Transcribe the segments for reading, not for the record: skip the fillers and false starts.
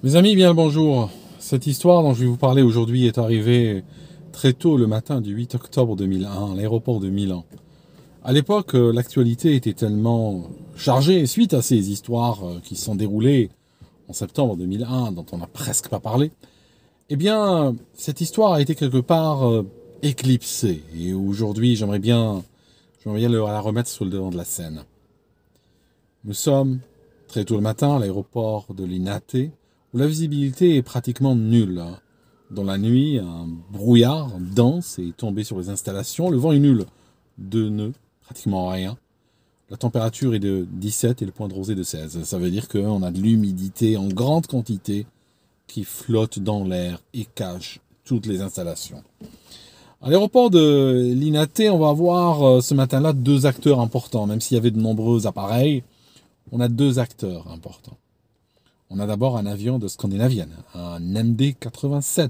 Mes amis, bien le bonjour. Cette histoire dont je vais vous parler aujourd'hui est arrivée très tôt le matin du 8 octobre 2001 à l'aéroport de Milan. À l'époque, l'actualité était tellement chargée suite à ces histoires qui se sont déroulées en septembre 2001 dont on n'a presque pas parlé. Eh bien, cette histoire a été quelque part éclipsée et aujourd'hui j'aimerais bien la remettre sur le devant de la scène. Nous sommes très tôt le matin à l'aéroport de Linate, où la visibilité est pratiquement nulle. Dans la nuit, un brouillard dense est tombé sur les installations. Le vent est nul, de nœuds, pratiquement rien. La température est de 17 et le point de rosée de 16. Ça veut dire qu'on a de l'humidité en grande quantité qui flotte dans l'air et cache toutes les installations. À l'aéroport de Linate, on va avoir ce matin-là deux acteurs importants, même s'il y avait de nombreux appareils. On a deux acteurs importants. On a d'abord un avion de Scandinavian, un MD-87,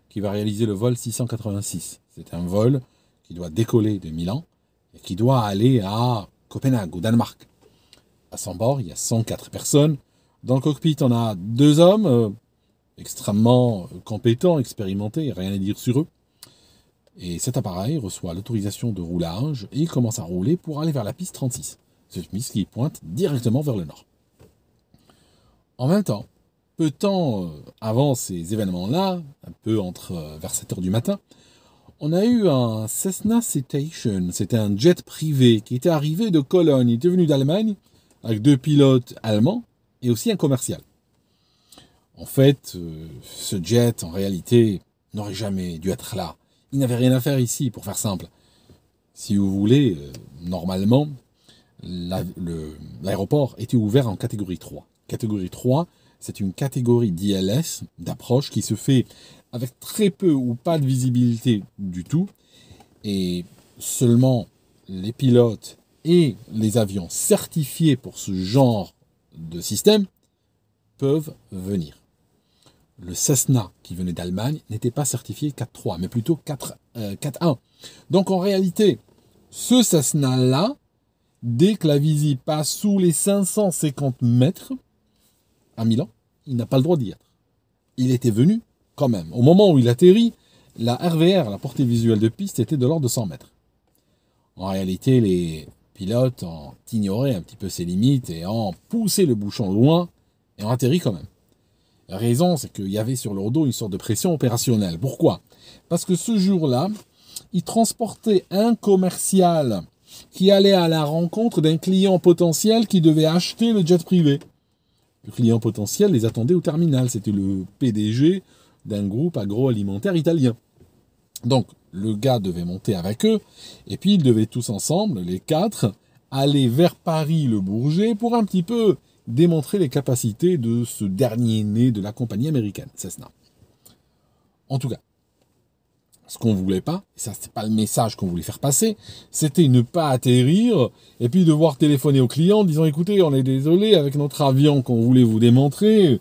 qui va réaliser le vol 686. C'est un vol qui doit décoller de Milan et qui doit aller à Copenhague, au Danemark. À son bord, il y a 104 personnes. Dans le cockpit, on a deux hommes extrêmement compétents, expérimentés, rien à dire sur eux. Et cet appareil reçoit l'autorisation de roulage et il commence à rouler pour aller vers la piste 36. Cette piste qui pointe directement vers le nord. En même temps, peu de temps avant ces événements-là, un peu vers 7 heures du matin, on a eu un Cessna Citation. C'était un jet privé qui était arrivé de Cologne. Il était venu d'Allemagne avec deux pilotes allemands et aussi un commercial. En fait, ce jet, en réalité, n'aurait jamais dû être là. Il n'avait rien à faire ici, pour faire simple. Si vous voulez, normalement, l'aéroport était ouvert en catégorie 3. Catégorie 3, c'est une catégorie d'ILS, d'approche, qui se fait avec très peu ou pas de visibilité du tout. Et seulement les pilotes et les avions certifiés pour ce genre de système peuvent venir. Le Cessna qui venait d'Allemagne n'était pas certifié 4.3, mais plutôt 4.1. Donc en réalité, ce Cessna-là, dès que la visée passe sous les 550 mètres à Milan, il n'a pas le droit d'y être. Il était venu quand même. Au moment où il atterrit, la RVR, la portée visuelle de piste, était de l'ordre de 100 mètres. En réalité, les pilotes ont ignoré un petit peu ses limites et ont poussé le bouchon loin et ont atterri quand même. La raison, c'est qu'il y avait sur leur dos une sorte de pression opérationnelle. Pourquoi ? Parce que ce jour-là, ils transportaient un commercial qui allait à la rencontre d'un client potentiel qui devait acheter le jet privé. Le client potentiel les attendait au terminal. C'était le PDG d'un groupe agroalimentaire italien. Donc, le gars devait monter avec eux, et puis ils devaient tous ensemble, les quatre, aller vers Paris-le Bourget pour un petit peu démontrer les capacités de ce dernier né de la compagnie américaine, Cessna. En tout cas, ce qu'on ne voulait pas, et ça c'est pas le message qu'on voulait faire passer, c'était ne pas atterrir et puis devoir téléphoner au client en disant écoutez, on est désolé, avec notre avion qu'on voulait vous démontrer,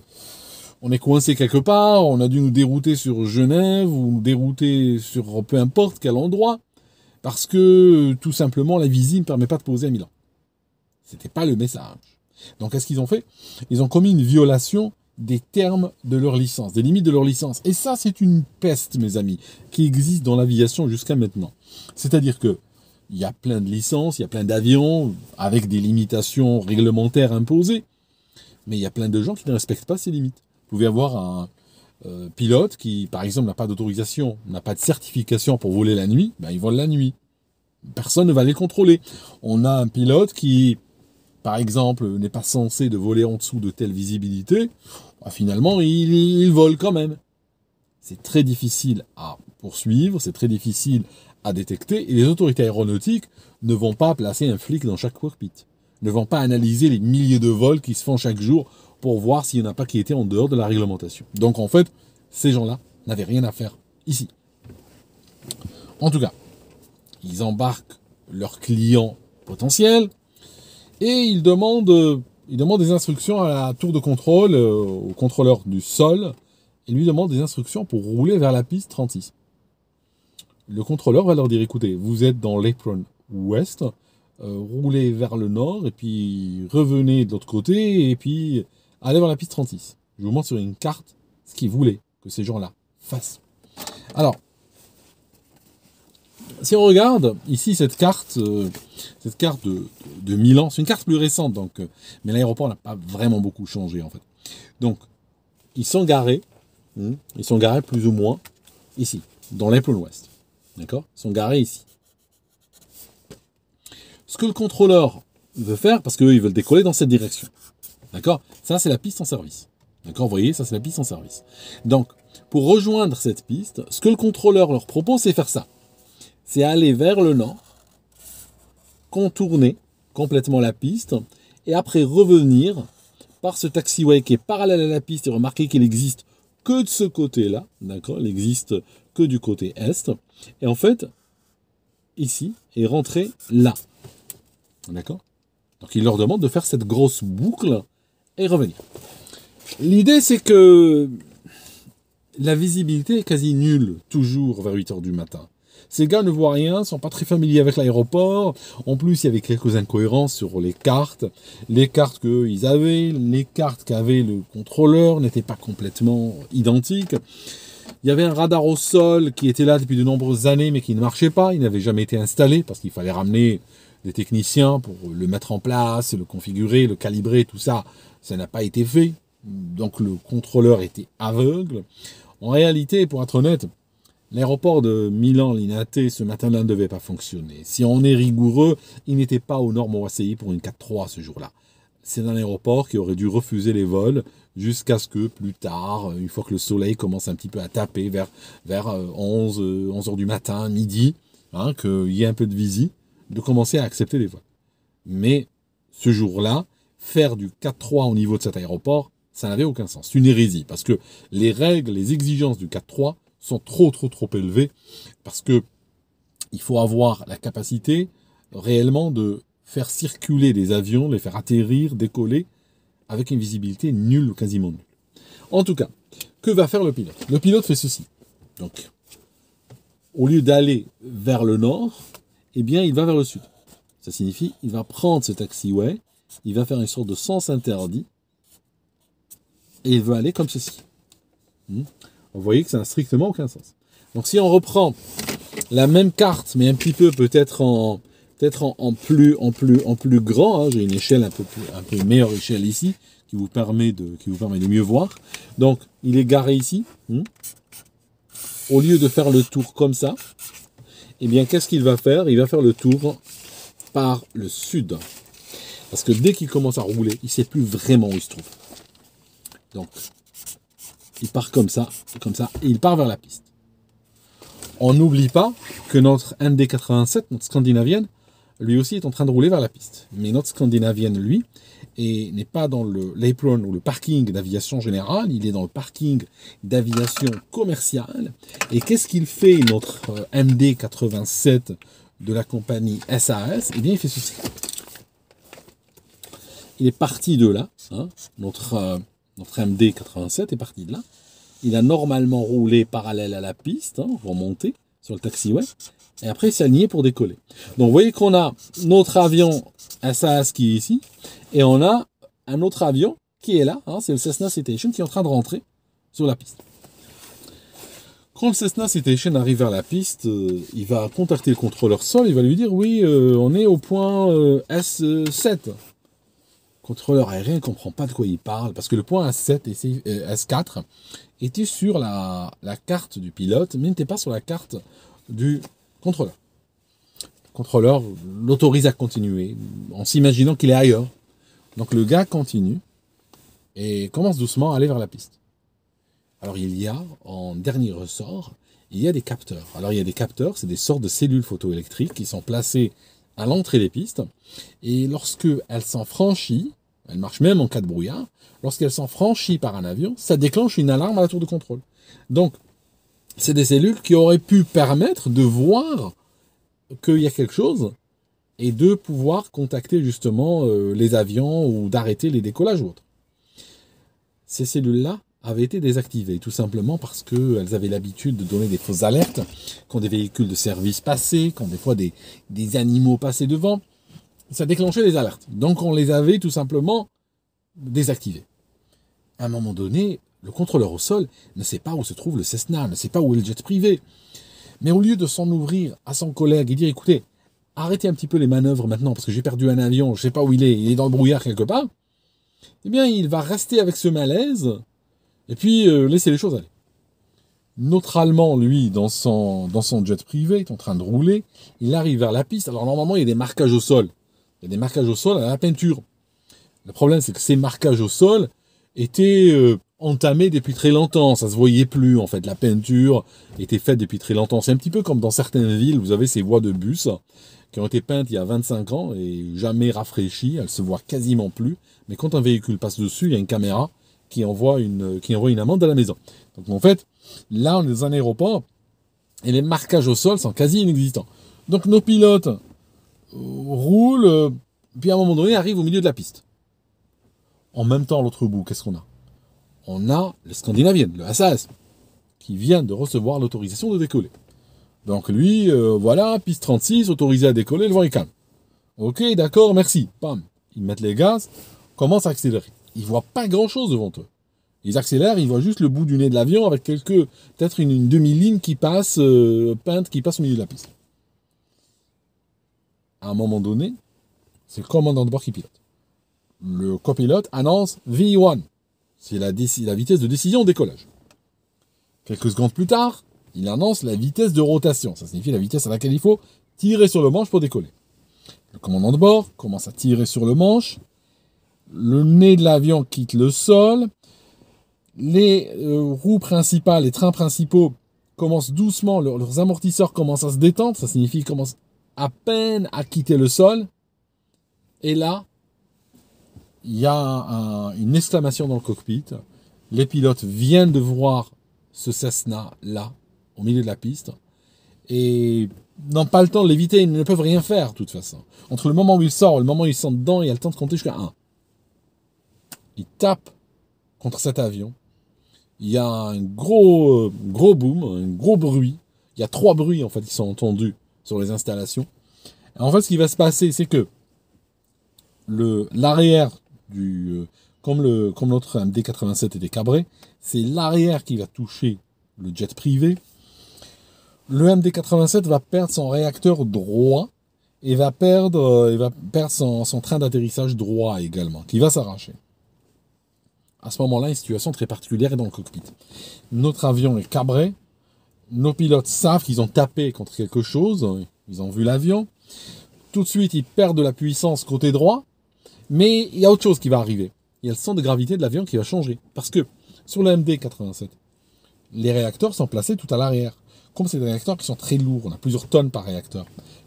on est coincé quelque part, on a dû nous dérouter sur Genève ou nous dérouter sur peu importe quel endroit, parce que tout simplement la visite ne permet pas de poser à Milan. C'était pas le message. Donc, qu'est-ce qu'ils ont fait ? Ils ont commis une violation des termes de leur licence, des limites de leur licence. Et ça, c'est une peste, mes amis, qui existe dans l'aviation jusqu'à maintenant. C'est-à-dire que il y a plein de licences, il y a plein d'avions avec des limitations réglementaires imposées, mais il y a plein de gens qui ne respectent pas ces limites. Vous pouvez avoir un pilote qui, par exemple, n'a pas d'autorisation, n'a pas de certification pour voler la nuit, ben, il vole la nuit. Personne ne va les contrôler. On a un pilote qui, par exemple, n'est pas censé de voler en dessous de telle visibilité, bah finalement, il vole quand même. C'est très difficile à poursuivre, c'est très difficile à détecter, et les autorités aéronautiques ne vont pas placer un flic dans chaque cockpit, ne vont pas analyser les milliers de vols qui se font chaque jour pour voir s'il n'y en a pas qui étaient en dehors de la réglementation. Donc en fait, ces gens-là n'avaient rien à faire ici. En tout cas, ils embarquent leurs clients potentiels, et il demande des instructions à la tour de contrôle, au contrôleur du sol. Il lui demande des instructions pour rouler vers la piste 36. Le contrôleur va leur dire, écoutez, vous êtes dans l'apron ouest, roulez vers le nord, et puis revenez de l'autre côté, et puis allez vers la piste 36. Je vous montre sur une carte ce qu'ils voulaient que ces gens-là fassent. Alors, si on regarde ici cette carte de Milan, c'est une carte plus récente, donc, mais l'aéroport n'a pas vraiment beaucoup changé en fait. Donc, ils sont garés plus ou moins ici, dans l'Apron West. D'accord? Ils sont garés ici. Ce que le contrôleur veut faire, parce qu'eux, ils veulent décoller dans cette direction. D'accord? Ça, c'est la piste en service. D'accord? Vous voyez, ça, c'est la piste en service. Donc, pour rejoindre cette piste, ce que le contrôleur leur propose, c'est faire ça. C'est aller vers le nord, contourner complètement la piste, et après revenir par ce taxiway qui est parallèle à la piste, et remarquez qu'il existe que de ce côté-là, d'accord? Il n'existe que du côté est, et en fait, ici, et rentrer là, d'accord? Donc il leur demande de faire cette grosse boucle et revenir. L'idée, c'est que la visibilité est quasi nulle, toujours vers 8 h du matin. Ces gars ne voient rien, sont pas très familiers avec l'aéroport. En plus, il y avait quelques incohérences sur les cartes. Les cartes qu'ils avaient, les cartes qu'avait le contrôleur n'étaient pas complètement identiques. Il y avait un radar au sol qui était là depuis de nombreuses années, mais qui ne marchait pas. Il n'avait jamais été installé parce qu'il fallait ramener des techniciens pour le mettre en place, le configurer, le calibrer, tout ça. Ça n'a pas été fait. Donc le contrôleur était aveugle. En réalité, pour être honnête, l'aéroport de Milan-Linate, ce matin-là, ne devait pas fonctionner. Si on est rigoureux, il n'était pas aux normes OACI pour une 4-3 ce jour-là. C'est un aéroport qui aurait dû refuser les vols jusqu'à ce que, plus tard, une fois que le soleil commence un petit peu à taper vers 11 h du matin, midi, qu'il y ait un peu de visi, de commencer à accepter les vols. Mais ce jour-là, faire du 4-3 au niveau de cet aéroport, ça n'avait aucun sens. C'est une hérésie, parce que les règles, les exigences du 4-3 sont trop élevées, parce que il faut avoir la capacité réellement de faire circuler des avions, les faire atterrir, décoller, avec une visibilité nulle ou quasiment nulle. En tout cas, que va faire le pilote? Le pilote fait ceci. Donc, au lieu d'aller vers le nord, eh bien, il va vers le sud. Ça signifie, il va prendre ce taxiway, il va faire une sorte de sens interdit, et il veut aller comme ceci. Vous voyez que ça n'a strictement aucun sens. Donc si on reprend la même carte, mais un petit peu peut-être en plus grand, j'ai une échelle un peu meilleure échelle ici, qui vous permet de mieux voir. Donc il est garé ici. Au lieu de faire le tour comme ça, eh bien qu'est-ce qu'il va faire? Il va faire le tour par le sud. Parce que dès qu'il commence à rouler, il ne sait plus vraiment où il se trouve. Donc, il part comme ça, et il part vers la piste. On n'oublie pas que notre MD-87, notre scandinavienne, lui aussi est en train de rouler vers la piste. Mais notre scandinavienne, lui, n'est pas dans l'apron ou le parking d'aviation générale, il est dans le parking d'aviation commerciale. Et qu'est-ce qu'il fait, notre MD-87 de la compagnie SAS? Eh bien, il fait ceci. Il est parti de là, notre MD-87 est parti de là. Il a normalement roulé parallèle à la piste, remonté sur le taxiway, et après il s'est aligné pour décoller. Donc vous voyez qu'on a notre avion SAS qui est ici, et on a un autre avion qui est là, c'est le Cessna Citation qui est en train de rentrer sur la piste. Quand le Cessna Citation arrive vers la piste, il va contacter le contrôleur sol, il va lui dire oui, on est au point S7. Le contrôleur aérien ne comprend pas de quoi il parle, parce que le point S7 et S4 était sur la carte du pilote, mais n'était pas sur la carte du contrôleur. Le contrôleur l'autorise à continuer, en s'imaginant qu'il est ailleurs. Donc le gars continue, et commence doucement à aller vers la piste. Alors il y a, en dernier ressort, il y a des capteurs. Alors il y a des capteurs, c'est des sortes de cellules photoélectriques qui sont placées à l'entrée des pistes, et lorsque elle s'en franchit, elle marche même en cas de brouillard, lorsqu'elle s'en franchit par un avion, ça déclenche une alarme à la tour de contrôle. Donc, c'est des cellules qui auraient pu permettre de voir qu'il y a quelque chose, et de pouvoir contacter justement les avions, ou d'arrêter les décollages ou autres. Ces cellules-là avaient été désactivées, tout simplement parce qu'elles avaient l'habitude de donner des fausses alertes, quand des véhicules de service passaient, quand des fois des animaux passaient devant, ça déclenchait des alertes. Donc on les avait tout simplement désactivées. À un moment donné, le contrôleur au sol ne sait pas où se trouve le Cessna, ne sait pas où est le jet privé. Mais au lieu de s'en ouvrir à son collègue et dire, écoutez, arrêtez un petit peu les manœuvres maintenant, parce que j'ai perdu un avion, je ne sais pas où il est dans le brouillard quelque part, eh bien, il va rester avec ce malaise, et puis laisser les choses aller. Notre Allemand, lui, dans son jet privé, est en train de rouler, il arrive vers la piste. Alors normalement, il y a des marquages au sol. Il y a des marquages au sol à la peinture. Le problème, c'est que ces marquages au sol étaient entamés depuis très longtemps. Ça se voyait plus, en fait. La peinture était faite depuis très longtemps. C'est un petit peu comme dans certaines villes, vous avez ces voies de bus qui ont été peintes il y a 25 ans et jamais rafraîchies. Elles se voient quasiment plus. Mais quand un véhicule passe dessus, il y a une caméra qui envoie une amende à la maison. Donc en fait, là, on est dans un aéroport et les marquages au sol sont quasi inexistants. Donc nos pilotes roulent, puis à un moment donné, arrivent au milieu de la piste. En même temps, à l'autre bout, qu'est-ce qu'on a? On a le Scandinavian, le SAS, qui vient de recevoir l'autorisation de décoller. Donc lui, voilà, piste 36, autorisé à décoller, le vent est calme. Ok, d'accord, merci. Pam, ils mettent les gaz, commencent à accélérer. Ils voient pas grand-chose devant eux. Ils accélèrent, ils voient juste le bout du nez de l'avion avec peut-être une demi-ligne qui passe, peinte, qui passe au milieu de la piste. À un moment donné, c'est le commandant de bord qui pilote. Le copilote annonce V1. C'est la vitesse de décision au décollage. Quelques secondes plus tard, il annonce la vitesse de rotation. Ça signifie la vitesse à laquelle il faut tirer sur le manche pour décoller. Le commandant de bord commence à tirer sur le manche. Le nez de l'avion quitte le sol. Les roues principales, les trains principaux commencent doucement, leurs amortisseurs commencent à se détendre. Ça signifie qu'ils commencent à peine à quitter le sol. Et là, il y a une exclamation dans le cockpit. Les pilotes viennent de voir ce Cessna là, au milieu de la piste, et n'ont pas le temps de l'éviter, ils ne peuvent rien faire de toute façon. Entre le moment où il sort et le moment où ils sont dedans, il y a le temps de compter jusqu'à 1. Ils tapent contre cet avion. Il y a un gros boom, un gros bruit. Il y a 3 bruits en fait qui sont entendus sur les installations. Et en fait, ce qui va se passer, c'est que l'arrière comme notre MD-87 était cabré, c'est l'arrière qui va toucher le jet privé. Le MD-87 va perdre son réacteur droit et va perdre son train d'atterrissage droit également, qui va s'arracher. À ce moment-là, une situation très particulière est dans le cockpit. Notre avion est cabré, nos pilotes savent qu'ils ont tapé contre quelque chose, ils ont vu l'avion. Tout de suite, ils perdent de la puissance côté droit, mais il y a autre chose qui va arriver. Il y a le centre de gravité de l'avion qui va changer. Parce que sur le MD-87, les réacteurs sont placés tout à l'arrière. Comme c'est des réacteurs qui sont très lourds, on a plusieurs tonnes par réacteur.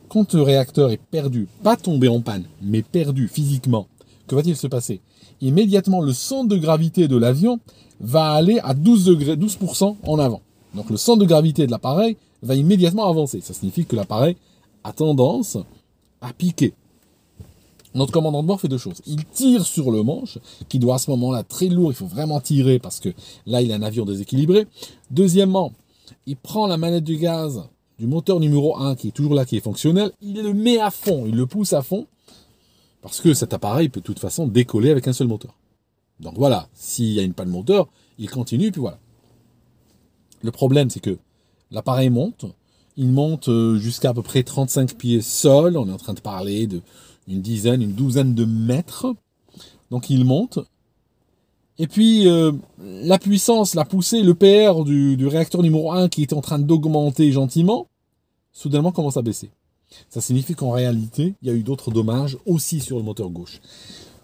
Quand le réacteur est perdu, pas tombé en panne, mais perdu physiquement, que va-t-il se passer? Immédiatement, le centre de gravité de l'avion va aller à 12% en avant. Donc le centre de gravité de l'appareil va immédiatement avancer. Ça signifie que l'appareil a tendance à piquer. Notre commandant de bord fait 2 choses. Il tire sur le manche, qui doit à ce moment-là très lourd, il faut vraiment tirer parce que là, il a un avion déséquilibré. Deuxièmement, il prend la manette du gaz du moteur numéro 1, qui est toujours là, qui est fonctionnel, il le met à fond, il le pousse à fond, parce que cet appareil peut de toute façon décoller avec un seul moteur. Donc voilà, s'il y a une panne moteur, il continue, puis voilà. Le problème, c'est que l'appareil monte, il monte jusqu'à à peu près 35 pieds sol, on est en train de parler une douzaine de mètres. Donc il monte. Et puis la puissance, la poussée, le PR du réacteur numéro 1 qui est en train d'augmenter gentiment, soudainement commence à baisser. Ça signifie qu'en réalité, il y a eu d'autres dommages aussi sur le moteur gauche.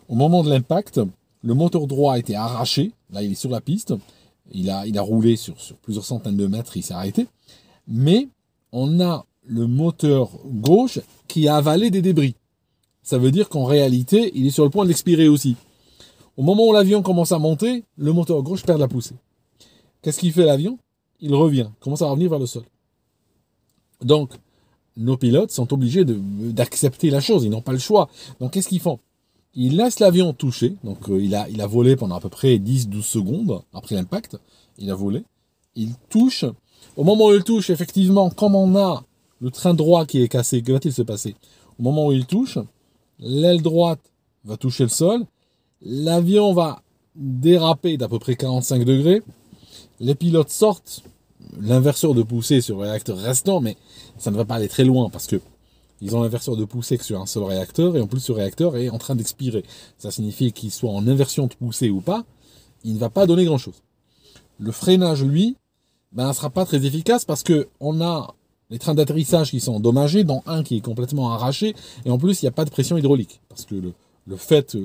Au moment de l'impact, le moteur droit a été arraché. Là, il est sur la piste. Il a roulé sur plusieurs centaines de mètres, il s'est arrêté. Mais on a le moteur gauche qui a avalé des débris. Ça veut dire qu'en réalité, il est sur le point d'expirer aussi. Au moment où l'avion commence à monter, le moteur gauche perd la poussée. Qu'est-ce qu'il fait l'avion? Il revient, commence à revenir vers le sol. Donc, nos pilotes sont obligés d'accepter la chose, ils n'ont pas le choix. Donc, qu'est-ce qu'ils font? Ils laissent l'avion toucher, donc il a volé pendant à peu près 10-12 secondes après l'impact, il a volé, il touche. Au moment où il touche, effectivement, comme on a le train droit qui est cassé, que va-t-il se passer? Au moment où il touche, l'aile droite va toucher le sol, l'avion va déraper d'à peu près 45 degrés. Les pilotes sortent l'inverseur de poussée sur le réacteur restant, mais ça ne va pas aller très loin parce que ils ont l'inverseur de poussée que sur un seul réacteur, et en plus ce réacteur est en train d'expirer. Ça signifie qu'il soit en inversion de poussée ou pas, il ne va pas donner grand-chose. Le freinage, lui, ne sera pas très efficace parce que on a les trains d'atterrissage qui sont endommagés, dont un qui est complètement arraché, et en plus il n'y a pas de pression hydraulique. Parce que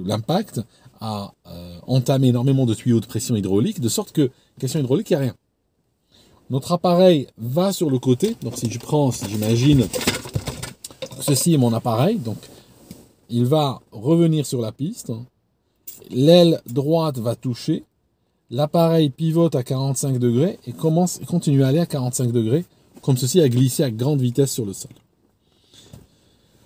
l'impact a entamé énormément de tuyaux de pression hydraulique, de sorte que pression hydraulique, il n'y a rien. Notre appareil va sur le côté, donc si j'imagine, ceci est mon appareil, donc il va revenir sur la piste, l'aile droite va toucher, l'appareil pivote à 45 degrés et continue à aller à 45 degrés, comme ceci, à glisser à grande vitesse sur le sol.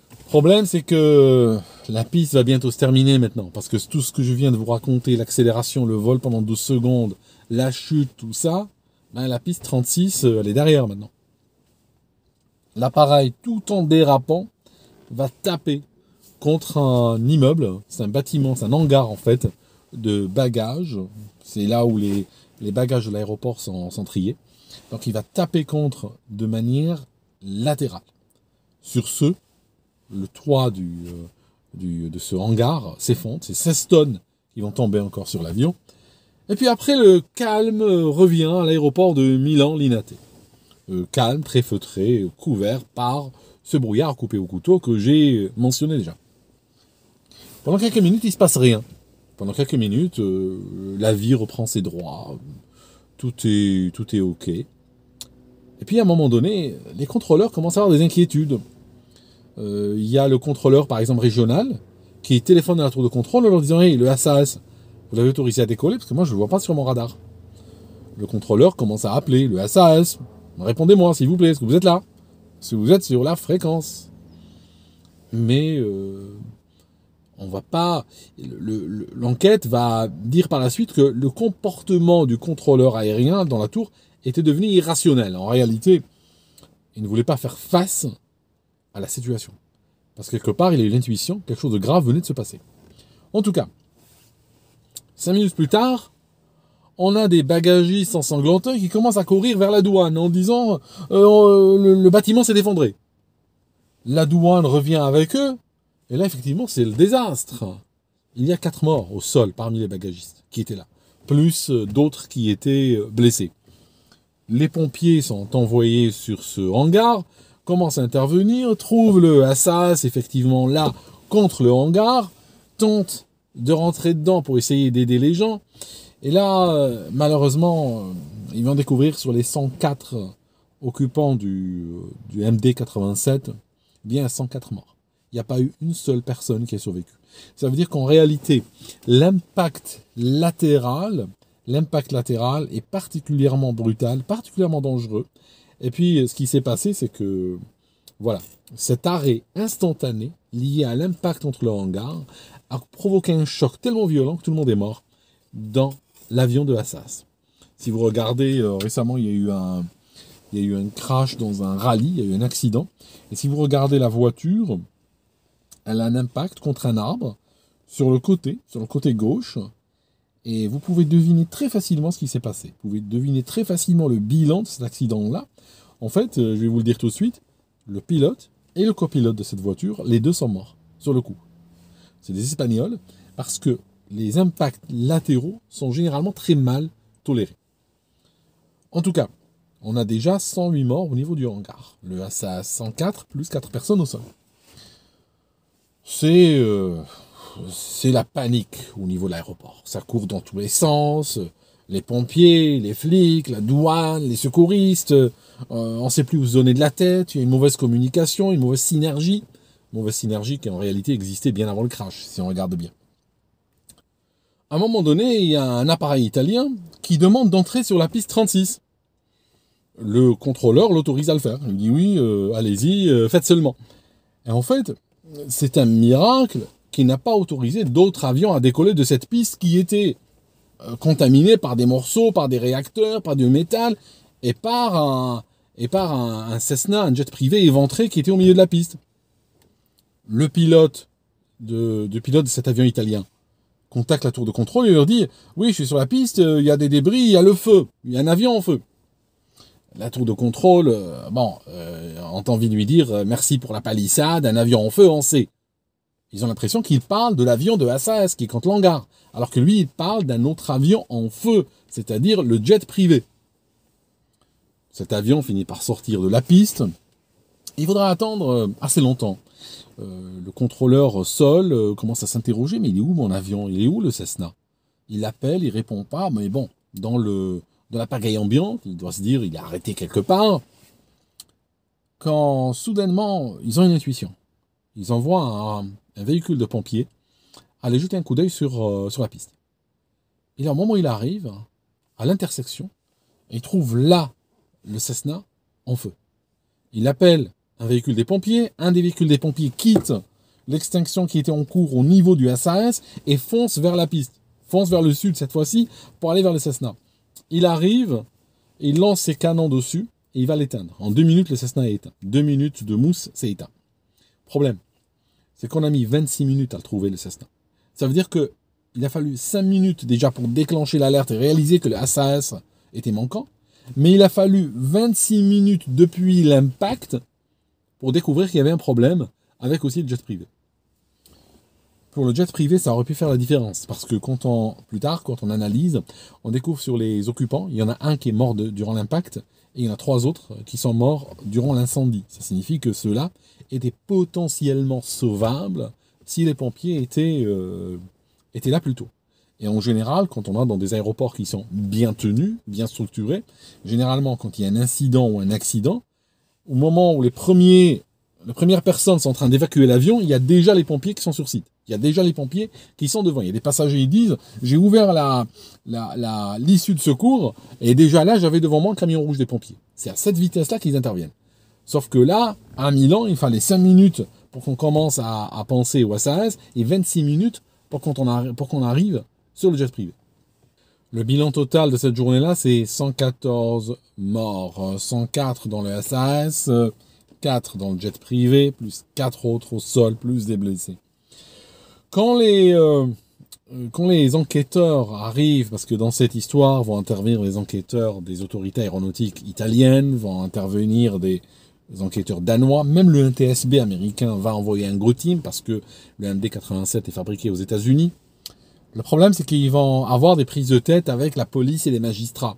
Le problème, c'est que la piste va bientôt se terminer maintenant, parce que tout ce que je viens de vous raconter, l'accélération, le vol pendant 12 secondes, la chute, tout ça, la piste 36, elle est derrière maintenant. L'appareil, tout en dérapant, va taper contre un immeuble. C'est un bâtiment, c'est un hangar en fait, de bagages. C'est là où les bagages de l'aéroport sont triés. Donc il va taper contre de manière latérale. Sur ce, le toit de ce hangar s'effondre. C'est 16 tonnes qui vont tomber encore sur l'avion. Et puis après, le calme revient à l'aéroport de Milan-Linate. Calme, très feutré, couvert par ce brouillard coupé au couteau que j'ai mentionné déjà. Pendant quelques minutes, il ne se passe rien. Pendant quelques minutes, la vie reprend ses droits. Tout est OK. Et puis à un moment donné, les contrôleurs commencent à avoir des inquiétudes. Il y a le contrôleur, par exemple régional, qui téléphone à la tour de contrôle en leur disant « Hey, le SAS, vous l'avez autorisé à décoller parce que moi je ne le vois pas sur mon radar. » Le contrôleur commence à appeler le SAS. « Répondez-moi s'il vous plaît, est-ce que vous êtes là? Est-ce que vous êtes sur la fréquence ?» Mais on va pas. L'enquête va dire par la suite que le comportement du contrôleur aérien dans la tour était devenu irrationnel. En réalité, il ne voulait pas faire face à la situation. Parce que quelque part, il a eu l'intuition que quelque chose de grave venait de se passer. En tout cas, 5 minutes plus tard, on a des bagagistes ensanglantins qui commencent à courir vers la douane en disant le bâtiment s'est effondré. La douane revient avec eux, et là, effectivement, c'est le désastre. Il y a 4 morts au sol parmi les bagagistes qui étaient là, plus d'autres qui étaient blessés. Les pompiers sont envoyés sur ce hangar, commencent à intervenir, trouvent le SAS effectivement là, contre le hangar, tentent de rentrer dedans pour essayer d'aider les gens. Et là, malheureusement, ils vont découvrir sur les 104 occupants du MD-87, bien 104 morts. Il n'y a pas eu une seule personne qui a survécu. Ça veut dire qu'en réalité, l'impact latéral est particulièrement brutal, particulièrement dangereux. Et puis, ce qui s'est passé, c'est que, voilà, cet arrêt instantané, lié à l'impact contre le hangar, a provoqué un choc tellement violent que tout le monde est mort dans l'avion de SAS. Si vous regardez, récemment, il y a eu un crash dans un rallye, il y a eu un accident. Et si vous regardez la voiture, elle a un impact contre un arbre sur le côté gauche. Et vous pouvez deviner très facilement ce qui s'est passé. Vous pouvez deviner très facilement le bilan de cet accident-là. En fait, je vais vous le dire tout de suite, le pilote et le copilote de cette voiture, les deux sont morts sur le coup. C'est des Espagnols parce que les impacts latéraux sont généralement très mal tolérés. En tout cas, on a déjà 108 morts au niveau du hangar. Le SAS 104 plus 4 personnes au sol. C'est la panique au niveau de l'aéroport. Ça court dans tous les sens. Les pompiers, les flics, la douane, les secouristes. On ne sait plus où se donner de la tête. Il y a une mauvaise communication, une mauvaise synergie. Mauvaise synergie qui en réalité existait bien avant le crash, si on regarde bien. À un moment donné, il y a un appareil italien qui demande d'entrer sur la piste 36. Le contrôleur l'autorise à le faire. Il dit oui, allez-y, faites seulement. Et en fait, c'est un miracle qui n'a pas autorisé d'autres avions à décoller de cette piste qui était contaminée par des morceaux, par des réacteurs, par du métal et par un Cessna, un jet privé éventré qui était au milieu de la piste. Le pilote de cet avion italien contacte la tour de contrôle et leur dit « Oui, je suis sur la piste, il y a des débris, il y a le feu, il y a un avion en feu. » La tour de contrôle, entend envie de lui dire « Merci pour la palissade, un avion en feu, on sait. » Ils ont l'impression qu'il parle de l'avion de SAS qui est contre l'hangar, alors que lui, il parle d'un autre avion en feu, c'est-à-dire le jet privé. Cet avion finit par sortir de la piste. Il faudra attendre assez longtemps. Le contrôleur sol commence à s'interroger, mais il est où mon avion? Il est où le Cessna? Il appelle, il répond pas, mais bon, dans la pagaille ambiante, il doit se dire, il est arrêté quelque part. Quand soudainement, ils ont une intuition. Ils envoient un véhicule de pompiers aller jeter un coup d'œil sur la piste. Et au moment où il arrive, à l'intersection, il trouve là le Cessna en feu. Il appelle un véhicule des pompiers, un des véhicules des pompiers quitte l'extinction qui était en cours au niveau du SAS et fonce vers la piste. Fonce vers le sud cette fois-ci pour aller vers le Cessna. Il arrive, il lance ses canons dessus et il va l'éteindre. En 2 minutes, le Cessna est éteint. 2 minutes de mousse, c'est éteint. Problème, c'est qu'on a mis 26 minutes à le trouver, le Cessna. Ça veut dire qu'il a fallu 5 minutes déjà pour déclencher l'alerte et réaliser que le SAS était manquant. Mais il a fallu 26 minutes depuis l'impact pour découvrir qu'il y avait un problème avec aussi le jet privé. Pour le jet privé, ça aurait pu faire la différence. Parce que plus tard, quand on analyse, on découvre sur les occupants, il y en a un qui est mort durant l'impact et il y en a 3 autres qui sont morts durant l'incendie. Ça signifie que ceux-là étaient potentiellement sauvables si les pompiers étaient là plus tôt. Et en général, quand on va dans des aéroports qui sont bien tenus, bien structurés, généralement, quand il y a un incident ou un accident, au moment où les premières personnes sont en train d'évacuer l'avion, il y a déjà les pompiers qui sont sur site. Il y a déjà les pompiers qui sont devant. Il y a des passagers qui disent « J'ai ouvert l'issue de secours et déjà là, j'avais devant moi un camion rouge des pompiers. » C'est à cette vitesse-là qu'ils interviennent. Sauf que là, à Milan, il fallait 5 minutes pour qu'on commence à penser au SAS et 26 minutes pour qu'on arrive sur le jet privé. Le bilan total de cette journée-là, c'est 114 morts, 104 dans le SAS, 4 dans le jet privé, plus 4 autres au sol, plus des blessés. Quand les enquêteurs arrivent, parce que dans cette histoire vont intervenir les enquêteurs des autorités aéronautiques italiennes, vont intervenir des enquêteurs danois, même le NTSB américain va envoyer un gros team, parce que le MD-87 est fabriqué aux États-Unis. Le problème, c'est qu'ils vont avoir des prises de tête avec la police et les magistrats.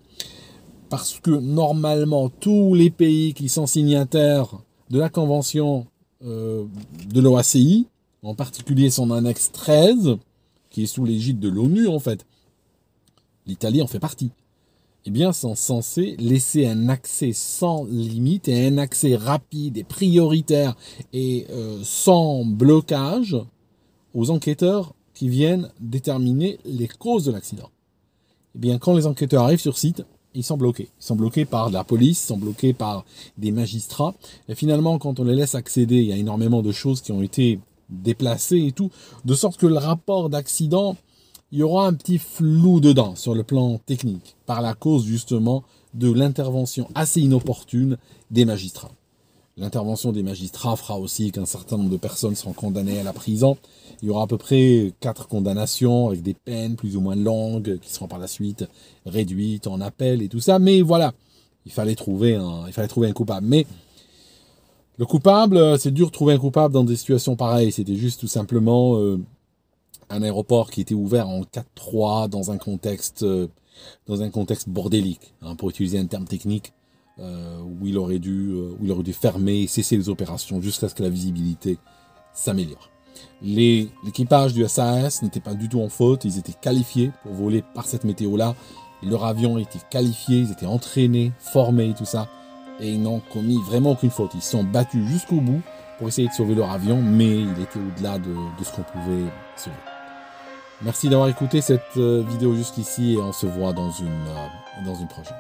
Parce que normalement, tous les pays qui sont signataires de la convention de l'OACI, en particulier son annexe 13, qui est sous l'égide de l'ONU en fait, l'Italie en fait partie, eh bien sont censés laisser un accès sans limite et un accès rapide et prioritaire et sans blocage aux enquêteurs qui viennent déterminer les causes de l'accident. Eh bien, quand les enquêteurs arrivent sur site, ils sont bloqués. Ils sont bloqués par la police, ils sont bloqués par des magistrats. Et finalement, quand on les laisse accéder, il y a énormément de choses qui ont été déplacées et tout, de sorte que le rapport d'accident, il y aura un petit flou dedans sur le plan technique, par la cause justement de l'intervention assez inopportune des magistrats. L'intervention des magistrats fera aussi qu'un certain nombre de personnes seront condamnées à la prison. Il y aura à peu près 4 condamnations avec des peines plus ou moins longues qui seront par la suite réduites en appel et tout ça. Mais voilà, il fallait trouver un coupable. Mais le coupable, c'est dur de trouver un coupable dans des situations pareilles. C'était juste tout simplement un aéroport qui était ouvert en 4-3 dans un contexte bordélique, hein, pour utiliser un terme technique. Où il aurait dû fermer et cesser les opérations jusqu'à ce que la visibilité s'améliore. L'équipage du SAS n'était pas du tout en faute, ils étaient qualifiés pour voler par cette météo-là. Leur avion était qualifié, ils étaient entraînés, formés et tout ça, et ils n'ont commis vraiment aucune faute. Ils se sont battus jusqu'au bout pour essayer de sauver leur avion, mais il était au-delà de ce qu'on pouvait sauver. Merci d'avoir écouté cette vidéo jusqu'ici et on se voit dans une prochaine.